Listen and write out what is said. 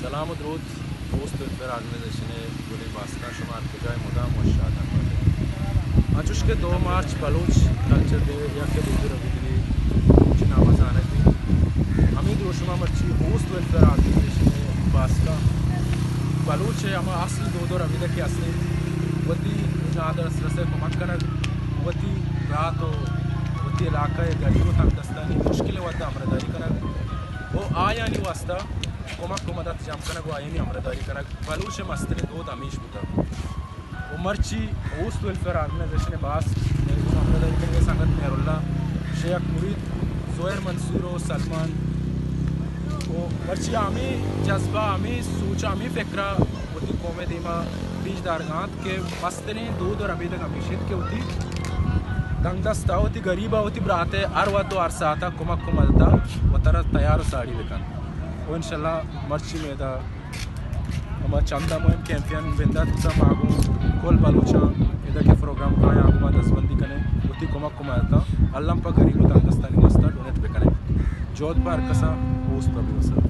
सलाम दरूद दोस्त वेलफेयर ऑर्गेनाइजेशन गुल बास्ता शुमार कजाय मुदाम व शादान आजुश के 2 मार्च बलूच कल्चर डे या के दूर अभी नामज आने थी हमीद रोशमा मर्ची दोस्त वेलफेयर ऑर्गेनाइजेशन बास्ता बलूच है हम असली दो रवीदा के असली वती नादर रसे मक्कन वती रात वती इलाका गरीबों तक दस्तानी मुश्किल वता अमरदारी करना वो आया नहीं वास्ता कोमक को मदद जाम करना को आया नहीं अमरदारी करना बलूच मस्तने दो दामिश बुता वो मर्ची दोस्त वेलफेयर ऑर्गेनाइजेशन बास अमरदारी करने संगत मेहरुल्ला शेख मुरीद जोहर मंसूर सलमान वो मर्ची आमी जज्बा आमी सोचा आमी फिक्रा होती कौमे दीमा बीज दारगात के मस्तने दूध और अभी तक अमीशित के होती दंगदस्ता होती गरीबा होती बराते हर वक्त हर साता कुमक को मददा वो तरह तैयार साड़ी बेकन वो इंशाल्लाह मर्ची में दा हम चंदा मुहिम कैंपियन बिंदा तुसा मागू कोल बलूचा इधर के प्रोग्राम का यहाँ को दसबंदी कने होती कुमक को मददा अल्लाह पर गरीब दंगदस्तानी मस्ता डोनेट बेकने जोध पर कसा पोस्ट पर भी